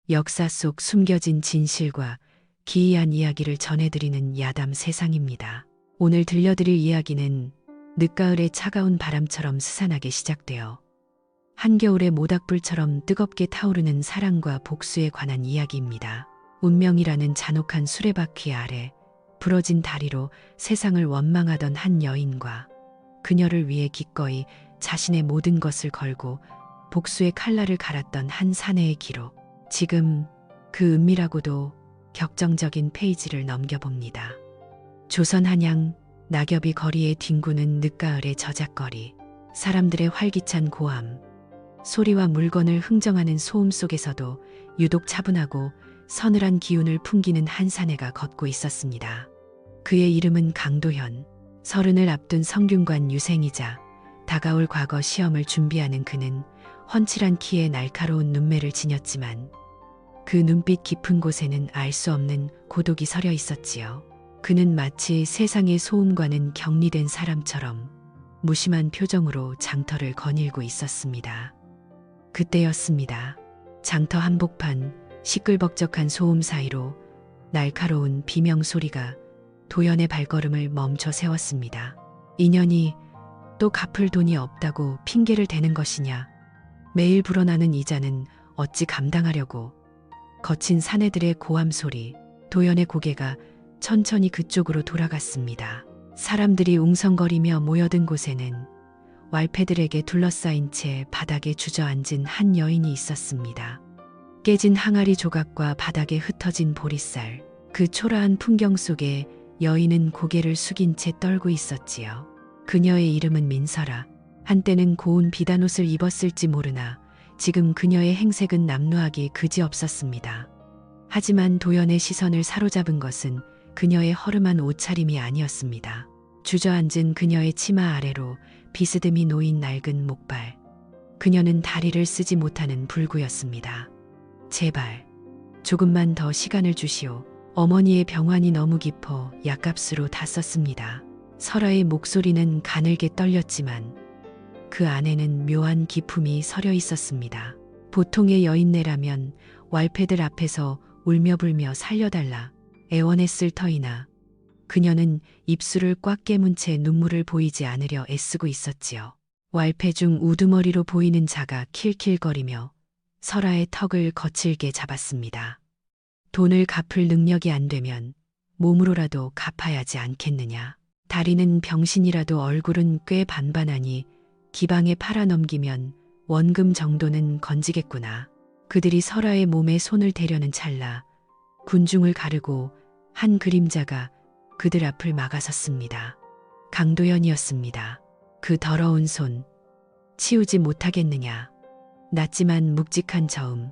역사 속 숨겨진 진실과 기이한 이야기를 전해드리는 야담 세상입니다. 오늘 들려드릴 이야기는 늦가을의 차가운 바람처럼 스산하게 시작되어 한겨울의 모닥불처럼 뜨겁게 타오르는 사랑과 복수에 관한 이야기입니다. 운명이라는 잔혹한 수레바퀴 아래 부러진 다리로 세상을 원망하던 한 여인과 그녀를 위해 기꺼이 자신의 모든 것을 걸고 복수의 칼날을 갈았던 한 사내의 기록. 지금 그 은밀하고도 격정적인 페이지를 넘겨봅니다. 조선 한양, 낙엽이 거리에 뒹구는 늦가을의 저작거리, 사람들의 활기찬 고함, 소리와 물건을 흥정하는 소음 속에서도 유독 차분하고 서늘한 기운을 풍기는 한 사내가 걷고 있었습니다. 그의 이름은 강도현. 30을 앞둔 성균관 유생이자 다가올 과거 시험을 준비하는 그는 훤칠한 키에 날카로운 눈매를 지녔지만 그 눈빛 깊은 곳에는 알 수 없는 고독이 서려 있었지요. 그는 마치 세상의 소음과는 격리된 사람처럼 무심한 표정으로 장터를 거닐고 있었습니다. 그때였습니다. 장터 한복판 시끌벅적한 소음 사이로 날카로운 비명 소리가 도연의 발걸음을 멈춰 세웠습니다. 인연이 또 갚을 돈이 없다고 핑계를 대는 것이냐. 매일 불어나는 이자는 어찌 감당하려고. 거친 사내들의 고함 소리, 도연의 고개가 천천히 그쪽으로 돌아갔습니다. 사람들이 웅성거리며 모여든 곳에는 왈패들에게 둘러싸인 채 바닥에 주저앉은 한 여인이 있었습니다. 깨진 항아리 조각과 바닥에 흩어진 보리쌀, 그 초라한 풍경 속에 여인은 고개를 숙인 채 떨고 있었지요. 그녀의 이름은 민설아. 한때는 고운 비단옷을 입었을지 모르나 지금 그녀의 행색은 남루하기 그지없었습니다. 하지만 도연의 시선을 사로잡은 것은 그녀의 허름한 옷차림이 아니었습니다. 주저앉은 그녀의 치마 아래로 비스듬히 놓인 낡은 목발. 그녀는 다리를 쓰지 못하는 불구였습니다. 제발, 조금만 더 시간을 주시오. 어머니의 병환이 너무 깊어 약값으로 다 썼습니다. 설아의 목소리는 가늘게 떨렸지만 그 안에는 묘한 기품이 서려 있었습니다. 보통의 여인네라면 왈패들 앞에서 울며불며 살려달라 애원했을 터이나 그녀는 입술을 꽉 깨문 채 눈물을 보이지 않으려 애쓰고 있었지요. 왈패 중 우두머리로 보이는 자가 킬킬거리며 설아의 턱을 거칠게 잡았습니다. 돈을 갚을 능력이 안 되면 몸으로라도 갚아야지 않겠느냐. 다리는 병신이라도 얼굴은 꽤 반반하니 기방에 팔아넘기면 원금 정도는 건지겠구나. 그들이 설아의 몸에 손을 대려는 찰나 군중을 가르고 한 그림자가 그들 앞을 막아섰습니다. 강도연이었습니다. 그 더러운 손 치우지 못하겠느냐. 낮지만 묵직한 저음,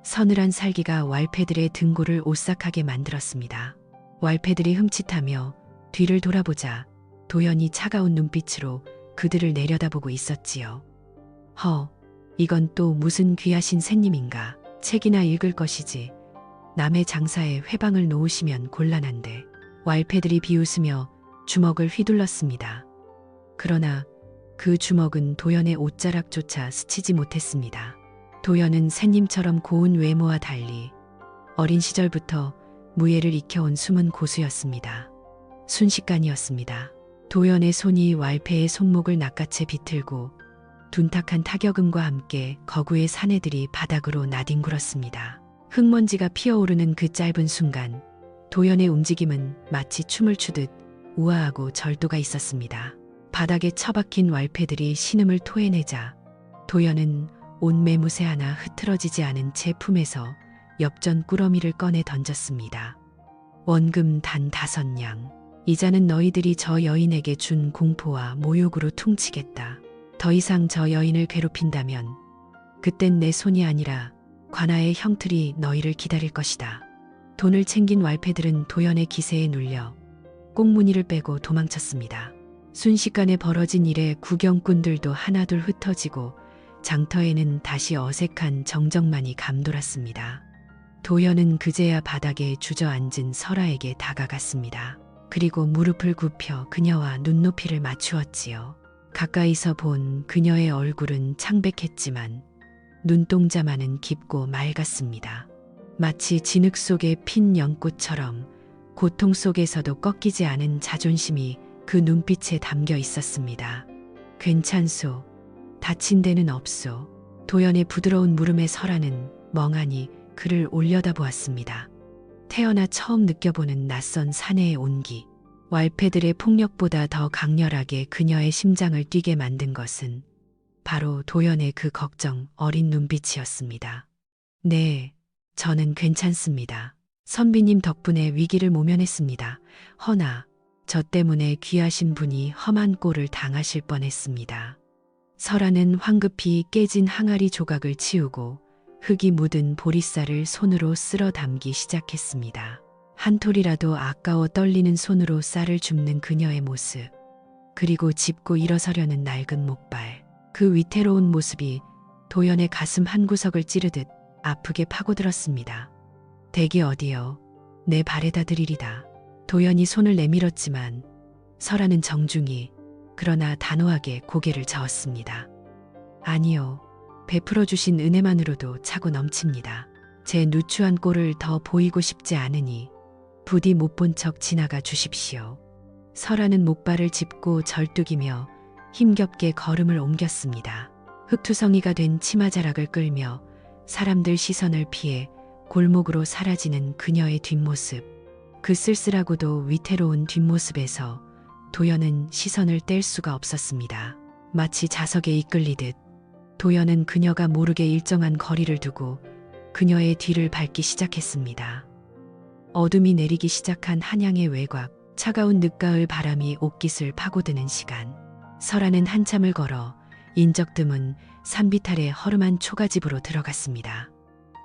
서늘한 살기가 왈패들의 등골을 오싹하게 만들었습니다. 왈패들이 흠칫하며 뒤를 돌아보자 도연이 차가운 눈빛으로 그들을 내려다보고 있었지요. 이건 또 무슨 귀하신 새님인가. 책이나 읽을 것이지. 남의 장사에 회방을 놓으시면 곤란한데. 왈패들이 비웃으며 주먹을 휘둘렀습니다. 그러나 그 주먹은 도연의 옷자락조차 스치지 못했습니다. 도연은 새님처럼 고운 외모와 달리 어린 시절부터 무예를 익혀온 숨은 고수였습니다. 순식간이었습니다. 도연의 손이 왈패의 손목을 낚아채 비틀고 둔탁한 타격음과 함께 거구의 사내들이 바닥으로 나뒹굴었습니다. 흙먼지가 피어오르는 그 짧은 순간 도연의 움직임은 마치 춤을 추듯 우아하고 절도가 있었습니다. 바닥에 처박힌 왈패들이 신음을 토해내자 도연은 옷 매무새 하나 흐트러지지 않은 채 품에서 엽전 꾸러미를 꺼내 던졌습니다. 원금 단 5냥. 이자는 너희들이 저 여인에게 준 공포와 모욕으로 퉁치겠다. 더 이상 저 여인을 괴롭힌다면 그땐 내 손이 아니라 관아의 형틀이 너희를 기다릴 것이다. 돈을 챙긴 왈패들은 도연의 기세에 눌려 꽁무니를 빼고 도망쳤습니다. 순식간에 벌어진 일에 구경꾼들도 하나둘 흩어지고 장터에는 다시 어색한 정적만이 감돌았습니다. 도연은 그제야 바닥에 주저앉은 설아에게 다가갔습니다. 그리고 무릎을 굽혀 그녀와 눈높이를 맞추었지요. 가까이서 본 그녀의 얼굴은 창백했지만 눈동자만은 깊고 맑았습니다. 마치 진흙 속에 핀 연꽃처럼 고통 속에서도 꺾이지 않은 자존심이 그 눈빛에 담겨 있었습니다. 괜찮소. 다친 데는 없소. 도연의 부드러운 물음에 설아는 멍하니 그를 올려다보았습니다. 태어나 처음 느껴보는 낯선 사내의 온기. 왈패들의 폭력보다 더 강렬하게 그녀의 심장을 뛰게 만든 것은 바로 도연의 그 걱정 어린 눈빛이었습니다. 네, 저는 괜찮습니다. 선비님 덕분에 위기를 모면했습니다. 허나 저 때문에 귀하신 분이 험한 꼴을 당하실 뻔했습니다. 설아는 황급히 깨진 항아리 조각을 치우고 흙이 묻은 보리쌀을 손으로 쓸어 담기 시작했습니다. 한 톨이라도 아까워 떨리는 손으로 쌀을 줍는 그녀의 모습, 그리고 짚고 일어서려는 낡은 목발, 그 위태로운 모습이 도연의 가슴 한구석을 찌르듯 아프게 파고들었습니다. 댁이 어디여? 내 발에다 드리리다. 도연이 손을 내밀었지만 설아는 정중히 그러나 단호하게 고개를 저었습니다. 아니요. 베풀어 주신 은혜만으로도 차고 넘칩니다. 제 누추한 꼴을 더 보이고 싶지 않으니 부디 못 본 척 지나가 주십시오. 설아는 목발을 짚고 절뚝이며 힘겹게 걸음을 옮겼습니다. 흙투성이가 된 치마자락을 끌며 사람들 시선을 피해 골목으로 사라지는 그녀의 뒷모습. 그 쓸쓸하고도 위태로운 뒷모습에서 도연은 시선을 뗄 수가 없었습니다. 마치 자석에 이끌리듯 도연은 그녀가 모르게 일정한 거리를 두고 그녀의 뒤를 밟기 시작했습니다. 어둠이 내리기 시작한 한양의 외곽, 차가운 늦가을 바람이 옷깃을 파고드는 시간. 설아는 한참을 걸어 인적 드문 산비탈의 허름한 초가집으로 들어갔습니다.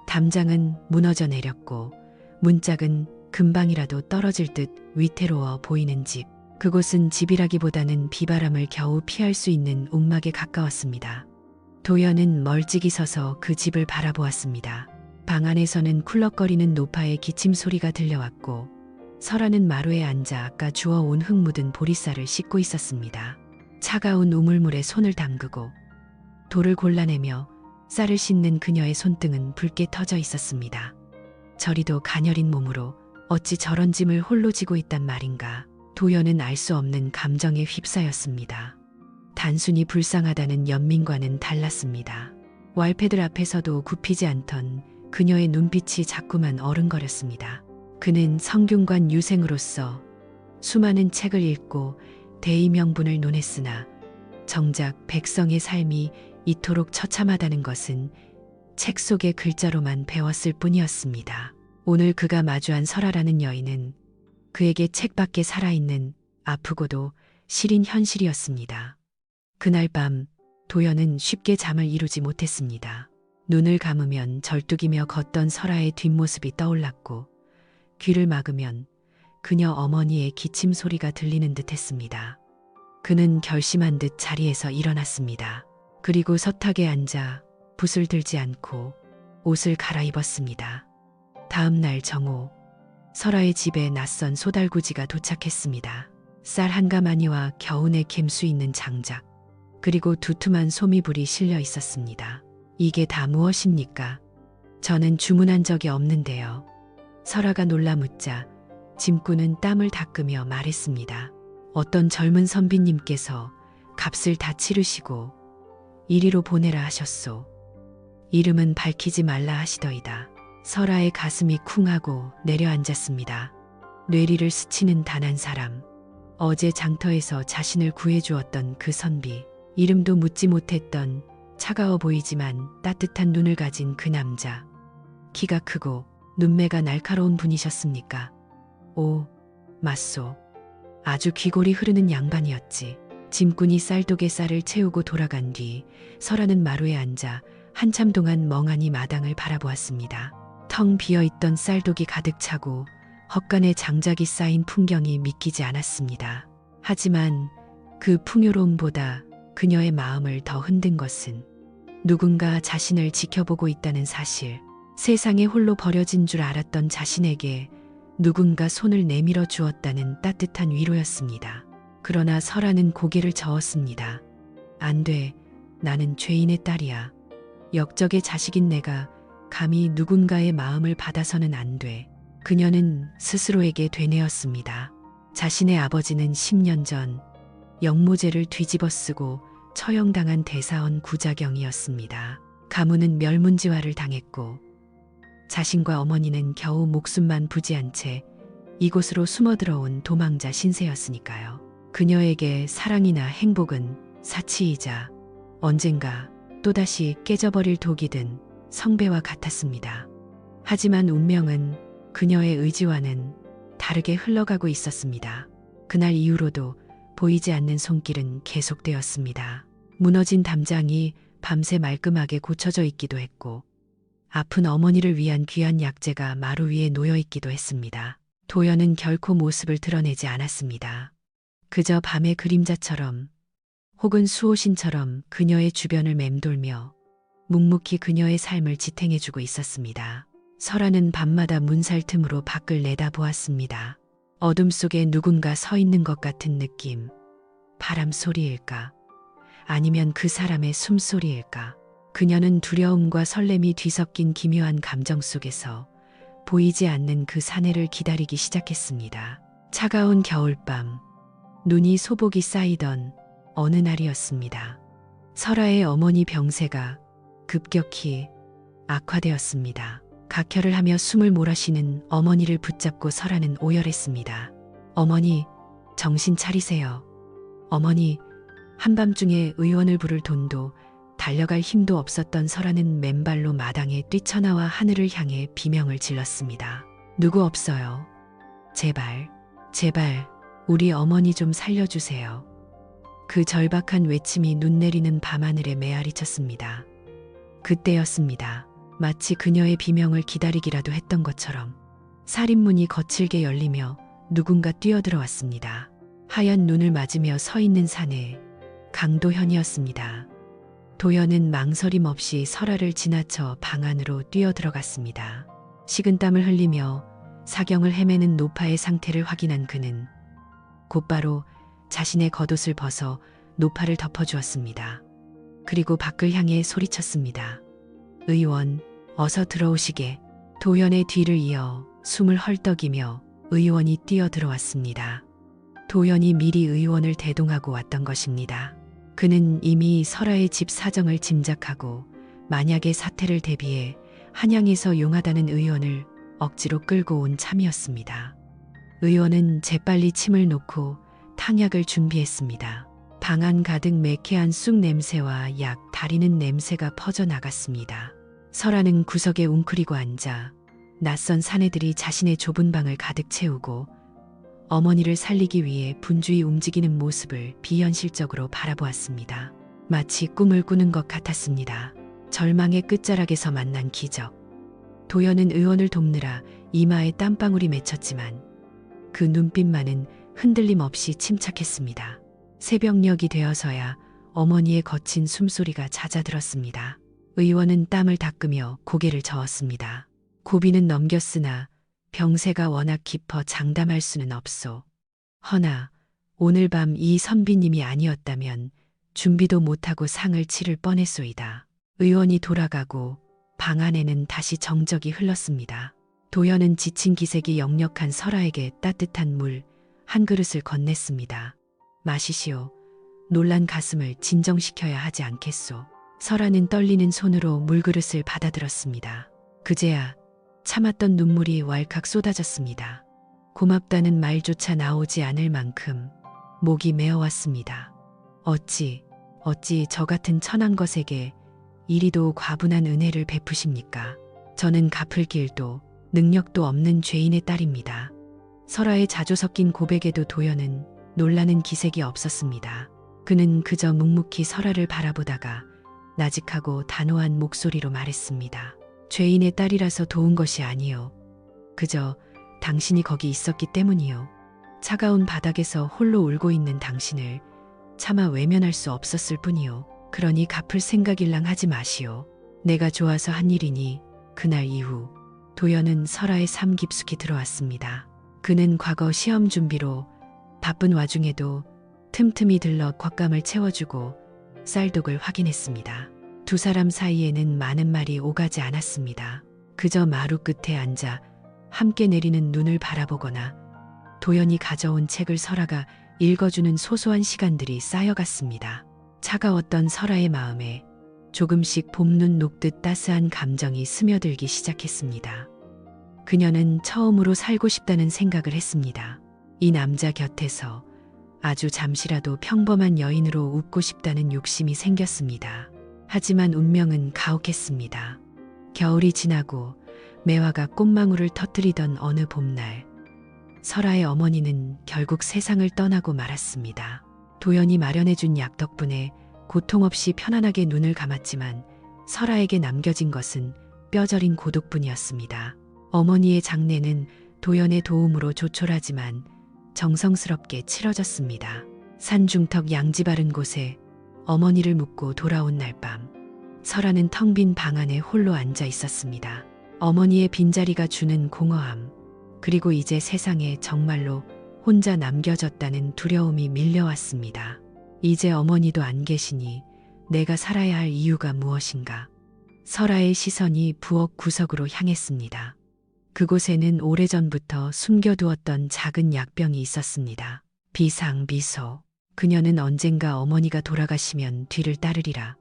담장은 무너져 내렸고 문짝은 금방이라도 떨어질 듯 위태로워 보이는 집. 그곳은 집이라기보다는 비바람을 겨우 피할 수 있는 움막에 가까웠습니다. 도연은 멀찍이 서서 그 집을 바라보았습니다. 방 안에서는 쿨럭거리는 노파의 기침 소리가 들려왔고 설아는 마루에 앉아 아까 주워온 흙 묻은 보리쌀을 씻고 있었습니다. 차가운 우물물에 손을 담그고 돌을 골라내며 쌀을 씻는 그녀의 손등은 붉게 터져 있었습니다. 저리도 가녀린 몸으로 어찌 저런 짐을 홀로 지고 있단 말인가. 도연은 알 수 없는 감정에 휩싸였습니다. 단순히 불쌍하다는 연민과는 달랐습니다. 왈패들 앞에서도 굽히지 않던 그녀의 눈빛이 자꾸만 어른거렸습니다. 그는 성균관 유생으로서 수많은 책을 읽고 대의명분을 논했으나 정작 백성의 삶이 이토록 처참하다는 것은 책 속의 글자로만 배웠을 뿐이었습니다. 오늘 그가 마주한 설아라는 여인은 그에게 책 밖에 살아있는 아프고도 시린 현실이었습니다. 그날 밤 도연은 쉽게 잠을 이루지 못했습니다. 눈을 감으면 절뚝이며 걷던 설아의 뒷모습이 떠올랐고 귀를 막으면 그녀 어머니의 기침 소리가 들리는 듯 했습니다. 그는 결심한 듯 자리에서 일어났습니다. 그리고 서탁에 앉아 붓을 들지 않고 옷을 갈아입었습니다. 다음 날 정오, 설아의 집에 낯선 소달구지가 도착했습니다. 쌀 한 가마니와 겨우내 갬 수 있는 장작, 그리고 두툼한 소미불이 실려 있었습니다. 이게 다 무엇입니까? 저는 주문한 적이 없는데요. 설아가 놀라 묻자 짐꾼은 땀을 닦으며 말했습니다. 어떤 젊은 선비님께서 값을 다 치르시고 이리로 보내라 하셨소. 이름은 밝히지 말라 하시더이다. 설아의 가슴이 쿵하고 내려앉았습니다. 뇌리를 스치는 단 한 사람. 어제 장터에서 자신을 구해주었던 그 선비. 이름도 묻지 못했던 차가워 보이지만 따뜻한 눈을 가진 그 남자. 키가 크고 눈매가 날카로운 분이셨습니까? 오, 맞소. 아주 귀골이 흐르는 양반이었지. 짐꾼이 쌀독에 쌀을 채우고 돌아간 뒤 설아는 마루에 앉아 한참 동안 멍하니 마당을 바라보았습니다. 텅 비어있던 쌀독이 가득 차고 헛간에 장작이 쌓인 풍경이 믿기지 않았습니다. 하지만 그 풍요로움보다 그녀의 마음을 더 흔든 것은 누군가 자신을 지켜보고 있다는 사실. 세상에 홀로 버려진 줄 알았던 자신에게 누군가 손을 내밀어 주었다는 따뜻한 위로였습니다. 그러나 설아는 고개를 저었습니다. 안 돼. 나는 죄인의 딸이야. 역적의 자식인 내가 감히 누군가의 마음을 받아서는 안 돼. 그녀는 스스로에게 되뇌었습니다. 자신의 아버지는 10년 전 영모제를 뒤집어쓰고 처형당한 대사원 구자경이었습니다. 가문은 멸문지화를 당했고 자신과 어머니는 겨우 목숨만 부지한 채 이곳으로 숨어들어온 도망자 신세였으니까요. 그녀에게 사랑이나 행복은 사치이자 언젠가 또다시 깨져버릴 독이 든 성배와 같았습니다. 하지만 운명은 그녀의 의지와는 다르게 흘러가고 있었습니다. 그날 이후로도 보이지 않는 손길은 계속되었습니다. 무너진 담장이 밤새 말끔하게 고쳐져 있기도 했고 아픈 어머니를 위한 귀한 약재가 마루 위에 놓여 있기도 했습니다. 도연은 결코 모습을 드러내지 않았습니다. 그저 밤의 그림자처럼 혹은 수호신처럼 그녀의 주변을 맴돌며 묵묵히 그녀의 삶을 지탱해주고 있었습니다. 설아는 밤마다 문살 틈으로 밖을 내다보았습니다. 어둠 속에 누군가 서 있는 것 같은 느낌. 바람 소리일까? 아니면 그 사람의 숨소리일까? 그녀는 두려움과 설렘이 뒤섞인 기묘한 감정 속에서 보이지 않는 그 사내를 기다리기 시작했습니다. 차가운 겨울밤, 눈이 소복이 쌓이던 어느 날이었습니다. 설아의 어머니 병세가 급격히 악화되었습니다. 각혈을 하며 숨을 몰아쉬는 어머니를 붙잡고 설아는 오열했습니다. 어머니, 정신 차리세요. 어머니, 한밤중에 의원을 부를 돈도 달려갈 힘도 없었던 설아는 맨발로 마당에 뛰쳐나와 하늘을 향해 비명을 질렀습니다. 누구 없어요. 제발, 제발, 우리 어머니 좀 살려주세요. 그 절박한 외침이 눈 내리는 밤하늘에 메아리쳤습니다. 그때였습니다. 마치 그녀의 비명을 기다리기라도 했던 것처럼 살인문이 거칠게 열리며 누군가 뛰어들어왔습니다. 하얀 눈을 맞으며 서 있는 사내 강도현이었습니다. 도연은 망설임 없이 설아를 지나쳐 방 안으로 뛰어들어갔습니다. 식은땀을 흘리며 사경을 헤매는 노파의 상태를 확인한 그는 곧바로 자신의 겉옷을 벗어 노파를 덮어주었습니다. 그리고 밖을 향해 소리쳤습니다. 의원, 어서 들어오시게. 도연의 뒤를 이어 숨을 헐떡이며 의원이 뛰어들어왔습니다. 도연이 미리 의원을 대동하고 왔던 것입니다. 그는 이미 설아의 집 사정을 짐작하고 만약의 사태를 대비해 한양에서 용하다는 의원을 억지로 끌고 온 참이었습니다. 의원은 재빨리 침을 놓고 탕약을 준비했습니다. 방 안 가득 매캐한 쑥 냄새와 약 다리는 냄새가 퍼져나갔습니다. 설아는 구석에 웅크리고 앉아 낯선 사내들이 자신의 좁은 방을 가득 채우고 어머니를 살리기 위해 분주히 움직이는 모습을 비현실적으로 바라보았습니다. 마치 꿈을 꾸는 것 같았습니다. 절망의 끝자락에서 만난 기적. 도연은 의원을 돕느라 이마에 땀방울이 맺혔지만 그 눈빛만은 흔들림 없이 침착했습니다. 새벽녘이 되어서야 어머니의 거친 숨소리가 잦아들었습니다. 의원은 땀을 닦으며 고개를 저었습니다. 고비는 넘겼으나 병세가 워낙 깊어 장담할 수는 없소. 허나 오늘 밤 이 선비님이 아니었다면 준비도 못하고 상을 치를 뻔했소이다. 의원이 돌아가고 방 안에는 다시 정적이 흘렀습니다. 도연은 지친 기색이 역력한 설아에게 따뜻한 물 한 그릇을 건넸습니다. 마시시오. 놀란 가슴을 진정시켜야 하지 않겠소. 설아는 떨리는 손으로 물그릇을 받아들었습니다. 그제야 참았던 눈물이 왈칵 쏟아졌습니다. 고맙다는 말조차 나오지 않을 만큼 목이 메어왔습니다. 어찌 저 같은 천한 것에게 이리도 과분한 은혜를 베푸십니까? 저는 갚을 길도 능력도 없는 죄인의 딸입니다. 설아의 자주 섞인 고백에도 도연은 놀라는 기색이 없었습니다. 그는 그저 묵묵히 설아를 바라보다가 나직하고 단호한 목소리로 말했습니다. 죄인의 딸이라서 도운 것이 아니요. 그저 당신이 거기 있었기 때문이요. 차가운 바닥에서 홀로 울고 있는 당신을 차마 외면할 수 없었을 뿐이요. 그러니 갚을 생각일랑 하지 마시오. 내가 좋아서 한 일이니. 그날 이후 도연은 설아의 삶 깊숙이 들어왔습니다. 그는 과거 시험 준비로 바쁜 와중에도 틈틈이 들러 곶감을 채워주고 쌀독을 확인했습니다. 두 사람 사이에는 많은 말이 오가지 않았습니다. 그저 마루 끝에 앉아 함께 내리는 눈을 바라보거나 도연이 가져온 책을 설아가 읽어주는 소소한 시간들이 쌓여갔습니다. 차가웠던 설아의 마음에 조금씩 봄눈 녹듯 따스한 감정이 스며들기 시작했습니다. 그녀는 처음으로 살고 싶다는 생각을 했습니다. 이 남자 곁에서 아주 잠시라도 평범한 여인으로 웃고 싶다는 욕심이 생겼습니다. 하지만 운명은 가혹했습니다. 겨울이 지나고 매화가 꽃망울을 터뜨리던 어느 봄날, 설아의 어머니는 결국 세상을 떠나고 말았습니다. 도연이 마련해준 약 덕분에 고통 없이 편안하게 눈을 감았지만 설아에게 남겨진 것은 뼈저린 고독뿐이었습니다. 어머니의 장례는 도연의 도움으로 조촐하지만 정성스럽게 치러졌습니다. 산중턱 양지 바른 곳에 어머니를 묻고 돌아온 날 밤, 설아는 텅 빈 방 안에 홀로 앉아 있었습니다. 어머니의 빈자리가 주는 공허함, 그리고 이제 세상에 정말로 혼자 남겨졌다는 두려움이 밀려왔습니다. 이제 어머니도 안 계시니 내가 살아야 할 이유가 무엇인가? 설아의 시선이 부엌 구석으로 향했습니다. 그곳에는 오래전부터 숨겨두었던 작은 약병이 있었습니다. 비상비소. 그녀는 언젠가 어머니가 돌아가시면 뒤를 따르리라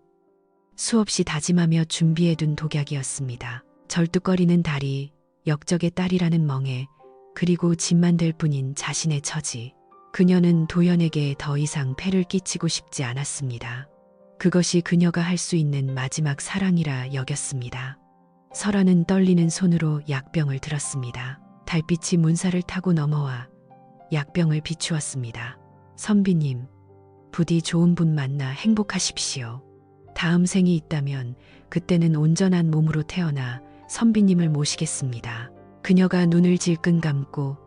수없이 다짐하며 준비해둔 독약이었습니다. 절뚝거리는 다리, 역적의 딸이라는 멍에, 그리고 짐만 될 뿐인 자신의 처지. 그녀는 도연에게 더 이상 폐를 끼치고 싶지 않았습니다. 그것이 그녀가 할 수 있는 마지막 사랑이라 여겼습니다. 설아는 떨리는 손으로 약병을 들었습니다. 달빛이 문살을 타고 넘어와 약병을 비추었습니다. 선비님, 부디 좋은 분 만나 행복하십시오. 다음 생이 있다면 그때는 온전한 몸으로 태어나 선비님을 모시겠습니다. 그녀가 눈을 질끈 감고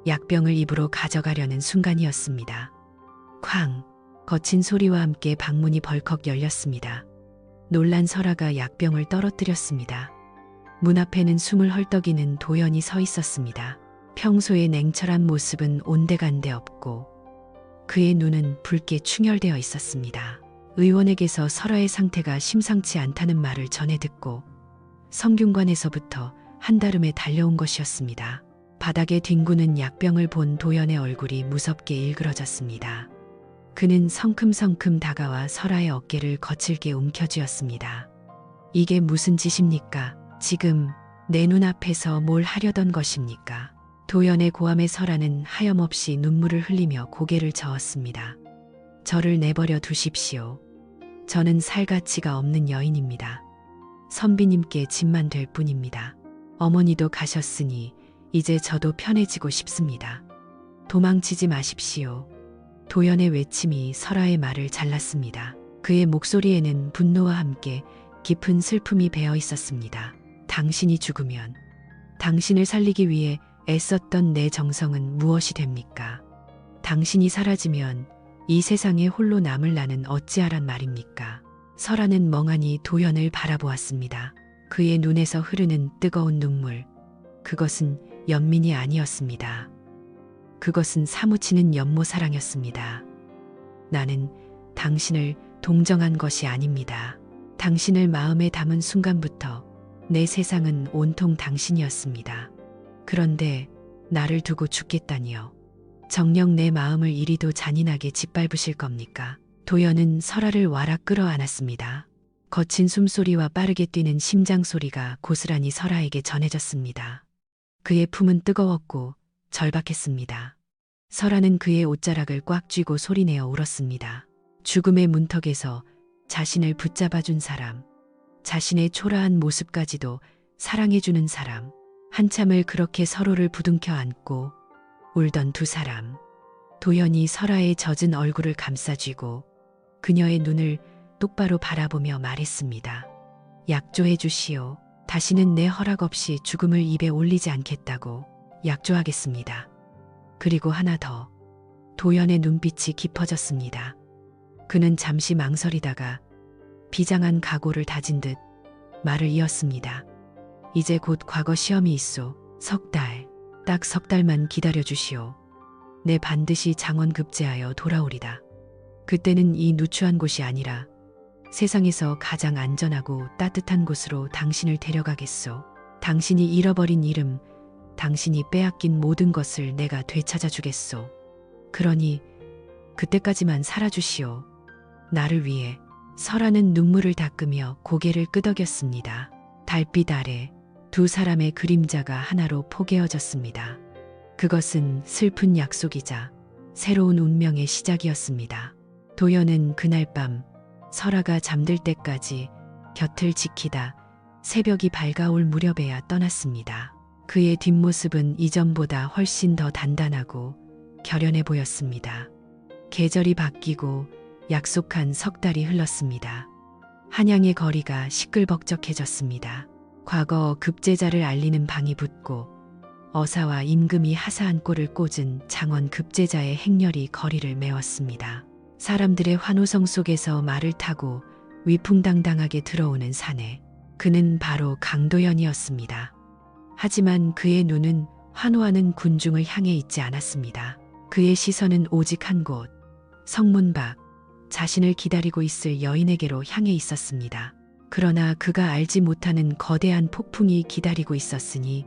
약병을 입으로 가져가려는 순간이었습니다. 쾅! 거친 소리와 함께 방문이 벌컥 열렸습니다. 놀란 설아가 약병을 떨어뜨렸습니다. 문 앞에는 숨을 헐떡이는 도연이 서 있었습니다. 평소의 냉철한 모습은 온데간데 없고 그의 눈은 붉게 충혈되어 있었습니다. 의원에게서 설아의 상태가 심상치 않다는 말을 전해 듣고 성균관에서부터 한달음에 달려온 것이었습니다. 바닥에 뒹구는 약병을 본 도연의 얼굴이 무섭게 일그러졌습니다. 그는 성큼성큼 다가와 설아의 어깨를 거칠게 움켜쥐었습니다. 이게 무슨 짓입니까? 지금 내 눈앞에서 뭘 하려던 것입니까? 도연의 고함에 설아는 하염없이 눈물을 흘리며 고개를 저었습니다. 저를 내버려 두십시오. 저는 살 가치가 없는 여인입니다. 선비님께 짐만 될 뿐입니다. 어머니도 가셨으니 이제 저도 편해지고 싶습니다. 도망치지 마십시오. 도연의 외침이 설아의 말을 잘랐습니다. 그의 목소리에는 분노와 함께 깊은 슬픔이 배어 있었습니다. 당신이 죽으면 당신을 살리기 위해 애썼던 내 정성은 무엇이 됩니까? 당신이 사라지면 이 세상에 홀로 남을 나는 어찌하란 말입니까? 설아는 멍하니 도연을 바라보았습니다. 그의 눈에서 흐르는 뜨거운 눈물, 그것은 연민이 아니었습니다. 그것은 사무치는 연모 사랑이었습니다. 나는 당신을 동정한 것이 아닙니다. 당신을 마음에 담은 순간부터 내 세상은 온통 당신이었습니다. 그런데 나를 두고 죽겠다니요. 정녕 내 마음을 이리도 잔인하게 짓밟으실 겁니까? 도연은 설아를 와락 끌어안았습니다. 거친 숨소리와 빠르게 뛰는 심장 소리가 고스란히 설아에게 전해졌습니다. 그의 품은 뜨거웠고 절박했습니다. 설아는 그의 옷자락을 꽉 쥐고 소리내어 울었습니다. 죽음의 문턱에서 자신을 붙잡아준 사람, 자신의 초라한 모습까지도 사랑해주는 사람, 한참을 그렇게 서로를 부둥켜 안고 울던 두 사람. 도연이 설아의 젖은 얼굴을 감싸쥐고 그녀의 눈을 똑바로 바라보며 말했습니다. 약조해 주시오. 다시는 내 허락 없이 죽음을 입에 올리지 않겠다고 약조하겠습니다. 그리고 하나 더. 도연의 눈빛이 깊어졌습니다. 그는 잠시 망설이다가 비장한 각오를 다진 듯 말을 이었습니다. 이제 곧 과거 시험이 있소. 석 달, 딱 석 달만 기다려 주시오. 내 반드시 장원급제하여 돌아오리다. 그때는 이 누추한 곳이 아니라 세상에서 가장 안전하고 따뜻한 곳으로 당신을 데려가겠소. 당신이 잃어버린 이름, 당신이 빼앗긴 모든 것을 내가 되찾아 주겠소. 그러니 그때까지만 살아주시오. 나를 위해. 설아는 눈물을 닦으며 고개를 끄덕였습니다. 달빛 아래 두 사람의 그림자가 하나로 포개어졌습니다. 그것은 슬픈 약속이자 새로운 운명의 시작이었습니다. 도연은 그날 밤 설아가 잠들 때까지 곁을 지키다 새벽이 밝아올 무렵에야 떠났습니다. 그의 뒷모습은 이전보다 훨씬 더 단단하고 결연해 보였습니다. 계절이 바뀌고 약속한 석 달이 흘렀습니다. 한양의 거리가 시끌벅적해졌습니다. 과거 급제자를 알리는 방이 붙고 어사와 임금이 하사한 꼴을 꽂은 장원 급제자의 행렬이 거리를 메웠습니다. 사람들의 환호성 속에서 말을 타고 위풍당당하게 들어오는 사내. 그는 바로 강도연이었습니다. 하지만 그의 눈은 환호하는 군중을 향해 있지 않았습니다. 그의 시선은 오직 한 곳, 성문 밖, 자신을 기다리고 있을 여인에게로 향해 있었습니다. 그러나 그가 알지 못하는 거대한 폭풍이 기다리고 있었으니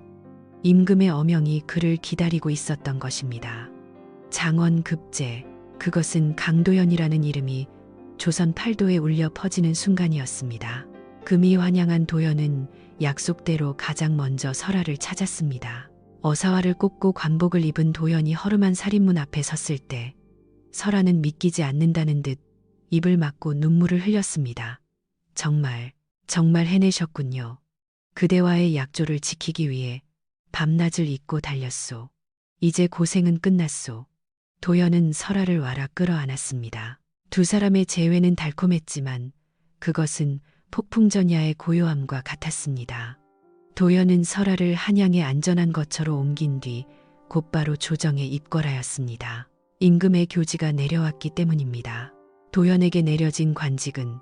임금의 어명이 그를 기다리고 있었던 것입니다. 장원 급제, 그것은 강도연이라는 이름이 조선 팔도에 울려 퍼지는 순간이었습니다. 금이 환영한 도연은 약속대로 가장 먼저 설아를 찾았습니다. 어사화를 꽂고 관복을 입은 도연이 허름한 살인문 앞에 섰을 때 설아는 믿기지 않는다는 듯 입을 막고 눈물을 흘렸습니다. 정말 해내셨군요. 그대와의 약조를 지키기 위해 밤낮을 잊고 달렸소. 이제 고생은 끝났소. 도연은 설아를 와라 끌어안았습니다. 두 사람의 재회는 달콤했지만 그것은 폭풍전야의 고요함과 같았습니다. 도연은 설아를 한양의 안전한 거처로 옮긴 뒤 곧바로 조정에 입궐하였습니다. 임금의 교지가 내려왔기 때문입니다. 도연에게 내려진 관직은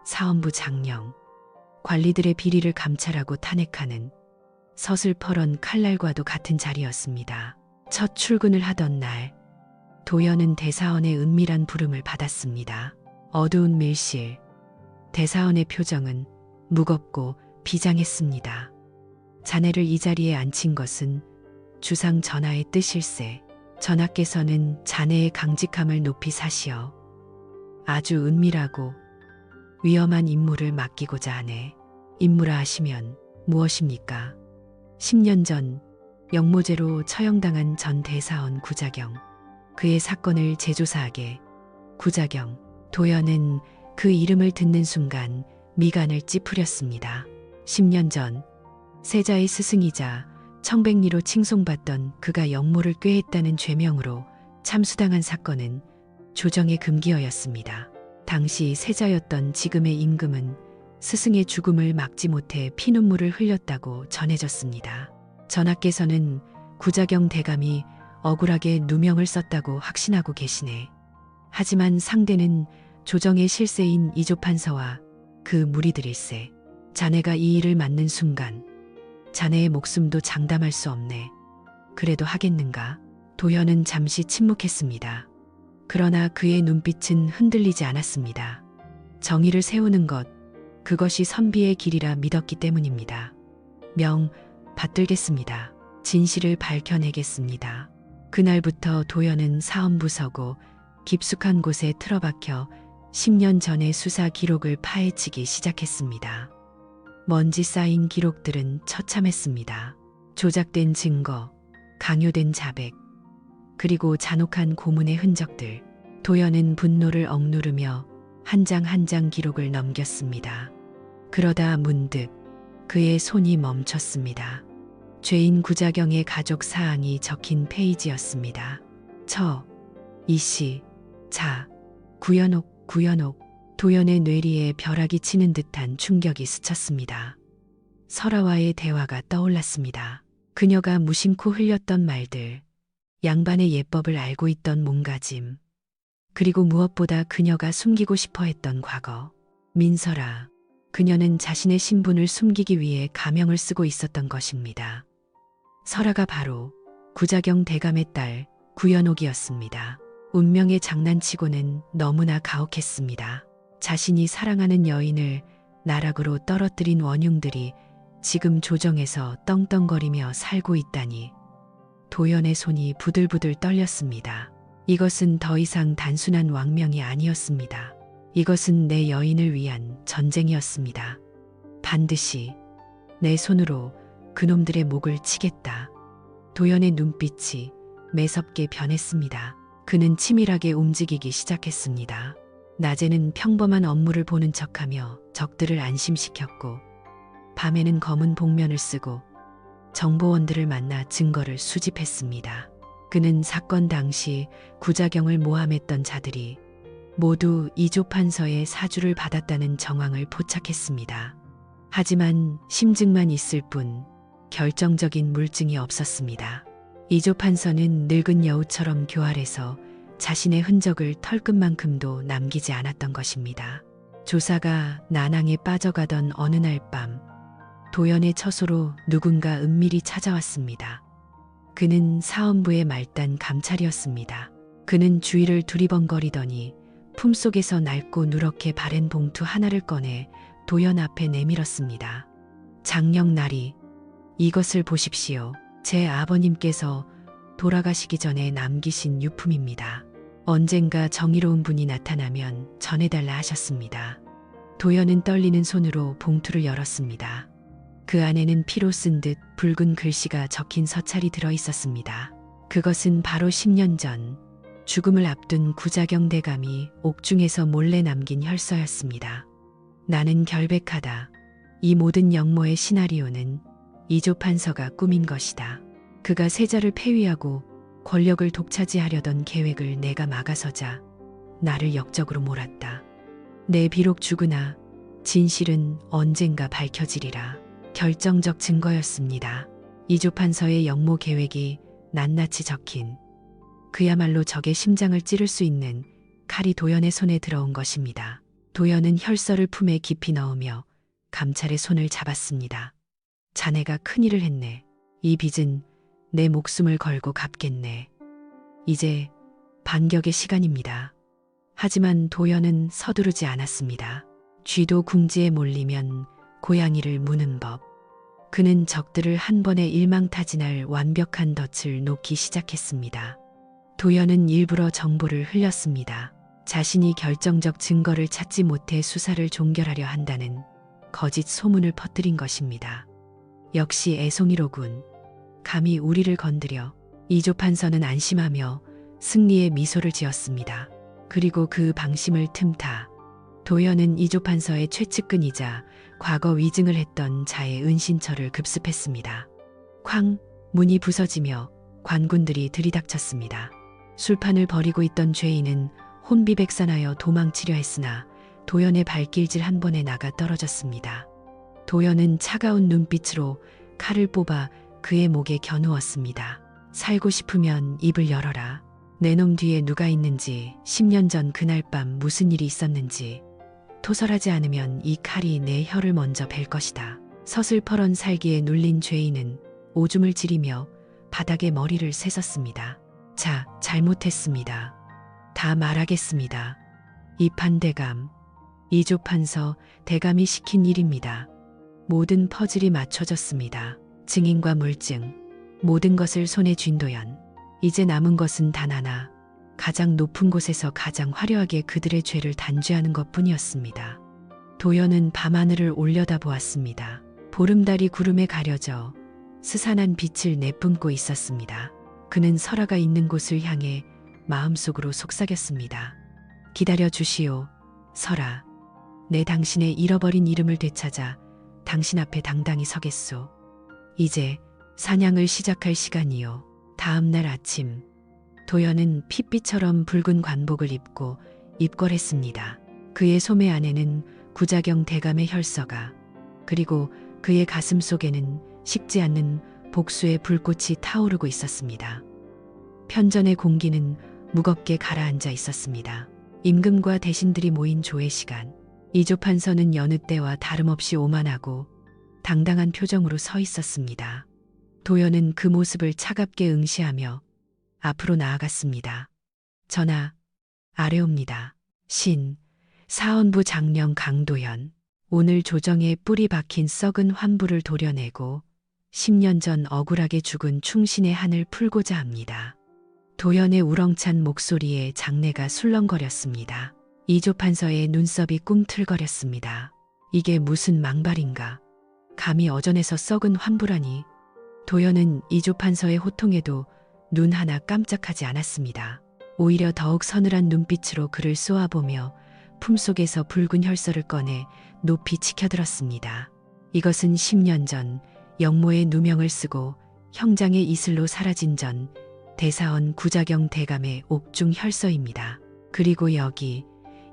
사헌부 장령, 관리들의 비리를 감찰하고 탄핵하는 서슬퍼런 칼날과도 같은 자리였습니다. 첫 출근을 하던 날, 도연은 대사원의 은밀한 부름을 받았습니다. 어두운 밀실, 대사원의 표정은 무겁고 비장했습니다. 자네를 이 자리에 앉힌 것은 주상 전하의 뜻일세. 전하께서는 자네의 강직함을 높이 사시어 아주 은밀하고 위험한 임무를 맡기고자 하네. 임무라 하시면 무엇입니까? 10년 전 영모죄로 처형당한 전 대사원 구자경. 그의 사건을 재조사하게. 구자경. 도연은 그 이름을 듣는 순간 미간을 찌푸렸습니다. 10년 전 세자의 스승이자 청백리로 칭송받던 그가 영모를 꾀했다는 죄명으로 참수당한 사건은 조정의 금기어였습니다. 당시 세자였던 지금의 임금은 스승의 죽음을 막지 못해 피눈물을 흘렸다고 전해졌습니다. 전하께서는 구자경 대감이 억울하게 누명을 썼다고 확신하고 계시네. 하지만 상대는 조정의 실세인 이조판서와 그 무리들일세. 자네가 이 일을 맡는 순간 자네의 목숨도 장담할 수 없네. 그래도 하겠는가? 도연은 잠시 침묵했습니다. 그러나 그의 눈빛은 흔들리지 않았습니다. 정의를 세우는 것, 그것이 선비의 길이라 믿었기 때문입니다. 받들겠습니다. 진실을 밝혀내겠습니다. 그날부터 도연은 사헌부서고 깊숙한 곳에 틀어박혀 10년 전의 수사 기록을 파헤치기 시작했습니다. 먼지 쌓인 기록들은 처참했습니다. 조작된 증거, 강요된 자백, 그리고 잔혹한 고문의 흔적들. 도연은 분노를 억누르며 한 장 한 장 기록을 넘겼습니다. 그러다 문득 그의 손이 멈췄습니다. 죄인 구자경의 가족 사항이 적힌 페이지였습니다. 이씨, 자, 구연옥. 도연의 뇌리에 벼락이 치는 듯한 충격이 스쳤습니다. 설아와의 대화가 떠올랐습니다. 그녀가 무심코 흘렸던 말들, 양반의 예법을 알고 있던 몸가짐, 그리고 무엇보다 그녀가 숨기고 싶어 했던 과거. 민설아, 그녀는 자신의 신분을 숨기기 위해 가명을 쓰고 있었던 것입니다. 설아가 바로 구자경 대감의 딸 구연옥이었습니다. 운명의 장난치고는 너무나 가혹했습니다. 자신이 사랑하는 여인을 나락으로 떨어뜨린 원흉들이 지금 조정에서 떵떵거리며 살고 있다니. 도연의 손이 부들부들 떨렸습니다. 이것은 더 이상 단순한 왕명이 아니었습니다. 이것은 내 여인을 위한 전쟁이었습니다. 반드시 내 손으로 그놈들의 목을 치겠다. 도연의 눈빛이 매섭게 변했습니다. 그는 치밀하게 움직이기 시작했습니다. 낮에는 평범한 업무를 보는 척하며 적들을 안심시켰고, 밤에는 검은 복면을 쓰고 정보원들을 만나 증거를 수집했습니다. 그는 사건 당시 구자경을 모함했던 자들이 모두 이조판서의 사주를 받았다는 정황을 포착했습니다. 하지만 심증만 있을 뿐 결정적인 물증이 없었습니다. 이조판서는 늙은 여우처럼 교활해서 자신의 흔적을 털끝만큼도 남기지 않았던 것입니다. 조사가 난항에 빠져가던 어느 날 밤, 도연의 처소로 누군가 은밀히 찾아왔습니다. 그는 사헌부의 말단 감찰이었습니다. 그는 주위를 두리번거리더니 품속에서 낡고 누렇게 바랜 봉투 하나를 꺼내 도연 앞에 내밀었습니다. 장령나리, 이것을 보십시오. 제 아버님께서 돌아가시기 전에 남기신 유품입니다. 언젠가 정의로운 분이 나타나면 전해달라 하셨습니다. 도연은 떨리는 손으로 봉투를 열었습니다. 그 안에는 피로 쓴 듯 붉은 글씨가 적힌 서찰이 들어 있었습니다. 그것은 바로 10년 전 죽음을 앞둔 구자경 대감이 옥중에서 몰래 남긴 혈서였습니다. 나는 결백하다. 이 모든 역모의 시나리오는 이조판서가 꾸민 것이다. 그가 세자를 폐위하고 권력을 독차지하려던 계획을 내가 막아서자 나를 역적으로 몰았다. 내 비록 죽으나 진실은 언젠가 밝혀지리라. 결정적 증거였습니다. 이조판서의 역모 계획이 낱낱이 적힌, 그야말로 적의 심장을 찌를 수 있는 칼이 도연의 손에 들어온 것입니다. 도연은 혈서를 품에 깊이 넣으며 감찰의 손을 잡았습니다. 자네가 큰일을 했네. 이 빚은 내 목숨을 걸고 갚겠네. 이제 반격의 시간입니다. 하지만 도연은 서두르지 않았습니다. 쥐도 궁지에 몰리면 고양이를 무는 법. 그는 적들을 한 번에 일망타진할 완벽한 덫을 놓기 시작했습니다. 도연은 일부러 정보를 흘렸습니다. 자신이 결정적 증거를 찾지 못해 수사를 종결하려 한다는 거짓 소문을 퍼뜨린 것입니다. 역시 애송이로군. 감히 우리를 건드려. 이조판서는 안심하며 승리의 미소를 지었습니다. 그리고 그 방심을 틈타 도연은 이조판서의 최측근이자 과거 위증을 했던 자의 은신처를 급습했습니다. 쾅! 문이 부서지며 관군들이 들이닥쳤습니다. 술판을 벌이고 있던 죄인은 혼비백산하여 도망치려 했으나 도연의 발길질 한 번에 나가 떨어졌습니다. 도연은 차가운 눈빛으로 칼을 뽑아 그의 목에 겨누었습니다. 살고 싶으면 입을 열어라. 내 놈 뒤에 누가 있는지, 10년 전 그날 밤 무슨 일이 있었는지 토설하지 않으면 이 칼이 내 혀를 먼저 벨 것이다. 서슬퍼런 살기에 눌린 죄인은 오줌을 지리며 바닥에 머리를 세섰습니다. 자, 잘못했습니다. 다 말하겠습니다. 이판대감, 이조판서 대감이 시킨 일입니다. 모든 퍼즐이 맞춰졌습니다. 증인과 물증, 모든 것을 손에 쥔 도연. 이제 남은 것은 단 하나, 가장 높은 곳에서 가장 화려하게 그들의 죄를 단죄하는 것뿐이었습니다. 도연은 밤하늘을 올려다보았습니다. 보름달이 구름에 가려져 스산한 빛을 내뿜고 있었습니다. 그는 설아가 있는 곳을 향해 마음속으로 속삭였습니다. 기다려 주시오, 설아. 내 당신의 잃어버린 이름을 되찾아 당신 앞에 당당히 서겠소. 이제 사냥을 시작할 시간이요. 다음 날 아침, 도연은 핏빛처럼 붉은 관복을 입고 입궐했습니다. 그의 소매 안에는 구자경 대감의 혈서가, 그리고 그의 가슴 속에는 식지 않는 복수의 불꽃이 타오르고 있었습니다. 편전의 공기는 무겁게 가라앉아 있었습니다. 임금과 대신들이 모인 조회 시간. 이조판서는 여느 때와 다름없이 오만하고 당당한 표정으로 서 있었습니다. 도연은 그 모습을 차갑게 응시하며 앞으로 나아갔습니다. 전하, 아뢰옵니다. 신, 사헌부 장령 강도현. 오늘 조정에 뿌리 박힌 썩은 환부를 도려내고 10년 전 억울하게 죽은 충신의 한을 풀고자 합니다. 도현의 우렁찬 목소리에 장내가 술렁거렸습니다. 이조판서의 눈썹이 꿈틀거렸습니다. 이게 무슨 망발인가. 감히 어전에서 썩은 환부라니. 도현은 이조판서의 호통에도 눈 하나 깜짝하지 않았습니다. 오히려 더욱 서늘한 눈빛으로 그를 쏘아보며 품속에서 붉은 혈서를 꺼내 높이 치켜들었습니다. 이것은 10년 전 영모의 누명을 쓰고 형장의 이슬로 사라진 전 대사원 구자경 대감의 옥중 혈서입니다. 그리고 여기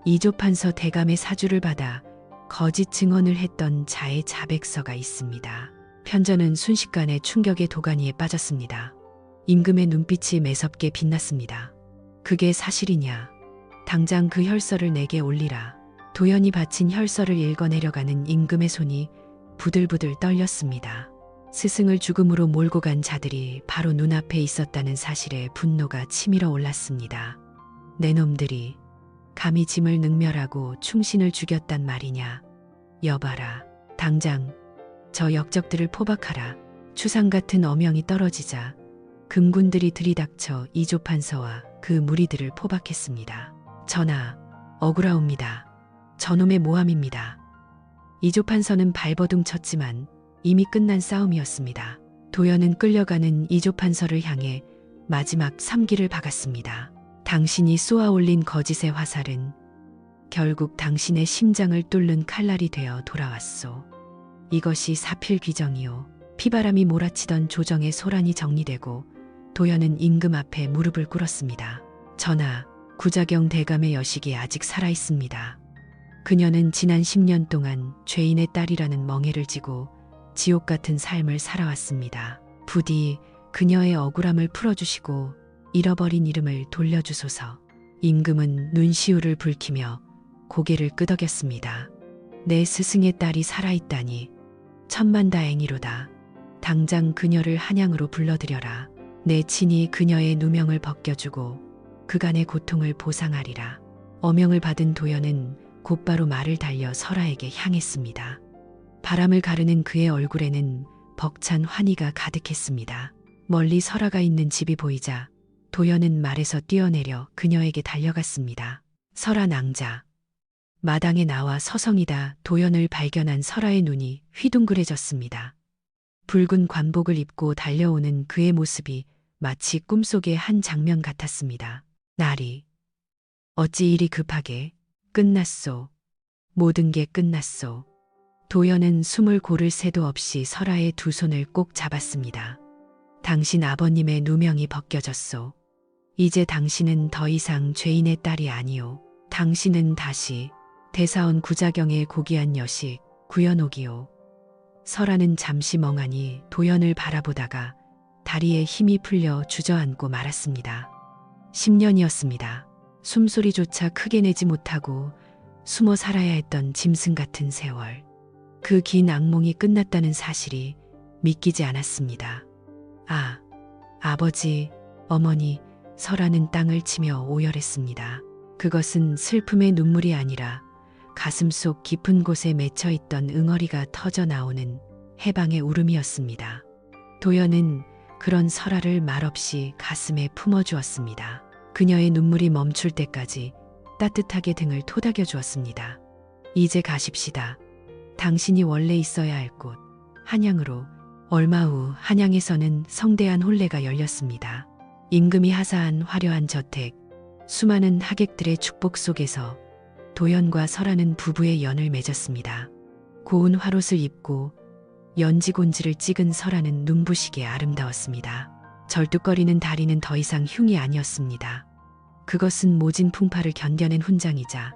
이조판서 대감의 사주를 받아 거짓 증언을 했던 자의 자백서가 있습니다. 편전은 순식간에 충격의 도가니에 빠졌습니다. 임금의 눈빛이 매섭게 빛났습니다. 그게 사실이냐? 당장 그 혈서를 내게 올리라. 도연이 바친 혈서를 읽어내려가는 임금의 손이 부들부들 떨렸습니다. 스승을 죽음으로 몰고 간 자들이 바로 눈앞에 있었다는 사실에 분노가 치밀어 올랐습니다. 내 놈들이 감히 짐을 능멸하고 충신을 죽였단 말이냐. 여봐라. 당장 저 역적들을 포박하라. 추상 같은 어명이 떨어지자 금군들이 들이닥쳐 이조판서와 그 무리들을 포박했습니다. 전하, 억울하옵니다. 저놈의 모함입니다. 이조판서는 발버둥 쳤지만 이미 끝난 싸움이었습니다. 도연은 끌려가는 이조판서를 향해 마지막 삼기를 박았습니다. 당신이 쏘아올린 거짓의 화살은 결국 당신의 심장을 뚫는 칼날이 되어 돌아왔소. 이것이 사필귀정이요. 피바람이 몰아치던 조정의 소란이 정리되고 도연은 임금 앞에 무릎을 꿇었습니다. 전하, 구자경 대감의 여식이 아직 살아있습니다. 그녀는 지난 10년 동안 죄인의 딸이라는 멍해를 지고 지옥 같은 삶을 살아왔습니다. 부디 그녀의 억울함을 풀어주시고 잃어버린 이름을 돌려주소서. 임금은 눈시울을 붉히며 고개를 끄덕였습니다. 내 스승의 딸이 살아있다니 천만다행이로다. 당장 그녀를 한양으로 불러들여라. 내 친히 그녀의 누명을 벗겨주고 그간의 고통을 보상하리라. 어명을 받은 도연은 곧바로 말을 달려 설아에게 향했습니다. 바람을 가르는 그의 얼굴에는 벅찬 환희가 가득했습니다. 멀리 설아가 있는 집이 보이자 도연은 말에서 뛰어내려 그녀에게 달려갔습니다. 설아 낭자. 마당에 나와 서성이다 도연을 발견한 설아의 눈이 휘둥그레졌습니다. 붉은 관복을 입고 달려오는 그의 모습이 마치 꿈속의 한 장면 같았습니다. 나리. 어찌 이리 급하게. 끝났소. 모든 게 끝났소. 도연은 숨을 고를 새도 없이 설아의 두 손을 꼭 잡았습니다. 당신 아버님의 누명이 벗겨졌소. 이제 당신은 더 이상 죄인의 딸이 아니오. 당신은 다시 대사원 구자경의 고귀한 여식 구연옥이오. 설아는 잠시 멍하니 도연을 바라보다가 다리에 힘이 풀려 주저앉고 말았습니다. 10년이었습니다. 숨소리조차 크게 내지 못하고 숨어 살아야 했던 짐승 같은 세월. 그 긴 악몽이 끝났다는 사실이 믿기지 않았습니다. 아, 아버지, 어머니, 설아는 땅을 치며 오열했습니다. 그것은 슬픔의 눈물이 아니라 가슴속 깊은 곳에 맺혀있던 응어리가 터져 나오는 해방의 울음이었습니다. 도연은 그런 설아를 말없이 가슴에 품어주었습니다. 그녀의 눈물이 멈출 때까지 따뜻하게 등을 토닥여 주었습니다. 이제 가십시다. 당신이 원래 있어야 할 곳, 한양으로. 얼마 후 한양에서는 성대한 혼례가 열렸습니다. 임금이 하사한 화려한 저택, 수많은 하객들의 축복 속에서 도연과 설아는 부부의 연을 맺었습니다. 고운 화롯을 입고 연지곤지를 찍은 설아는 눈부시게 아름다웠습니다. 절뚝거리는 다리는 더 이상 흉이 아니었습니다. 그것은 모진 풍파를 견뎌낸 훈장이자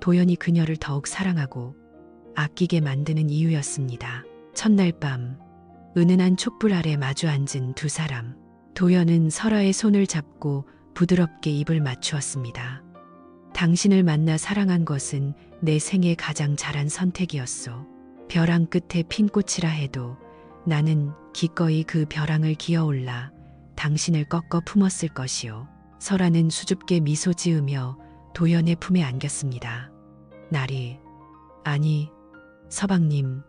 도연이 그녀를 더욱 사랑하고 아끼게 만드는 이유였습니다. 첫날 밤 은은한 촛불 아래 마주 앉은 두 사람. 도연은 설아의 손을 잡고 부드럽게 입을 맞추었습니다. 당신을 만나 사랑한 것은 내 생애 가장 잘한 선택이었소. 벼랑 끝에 핀 꽃이라 해도 나는 기꺼이 그 벼랑을 기어올라 당신을 꺾어 품었을 것이오. 설아는 수줍게 미소 지으며 도연의 품에 안겼습니다. 나리, 아니, 서방님,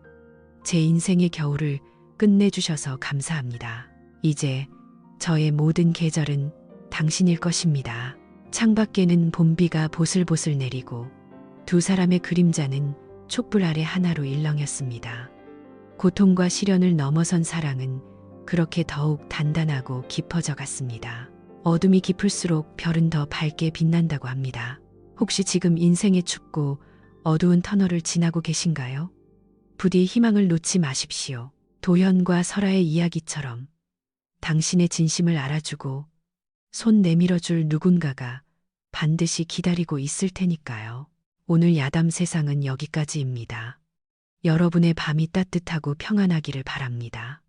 제 인생의 겨울을 끝내주셔서 감사합니다. 이제 저의 모든 계절은 당신일 것입니다. 창밖에는 봄비가 보슬보슬 내리고 두 사람의 그림자는 촛불 아래 하나로 일렁였습니다. 고통과 시련을 넘어선 사랑은 그렇게 더욱 단단하고 깊어져 갔습니다. 어둠이 깊을수록 별은 더 밝게 빛난다고 합니다. 혹시 지금 인생의 춥고 어두운 터널을 지나고 계신가요? 부디 희망을 놓지 마십시오. 도현과 설아의 이야기처럼 당신의 진심을 알아주고 손 내밀어줄 누군가가 반드시 기다리고 있을 테니까요. 오늘 야담 세상은 여기까지입니다. 여러분의 밤이 따뜻하고 평안하기를 바랍니다.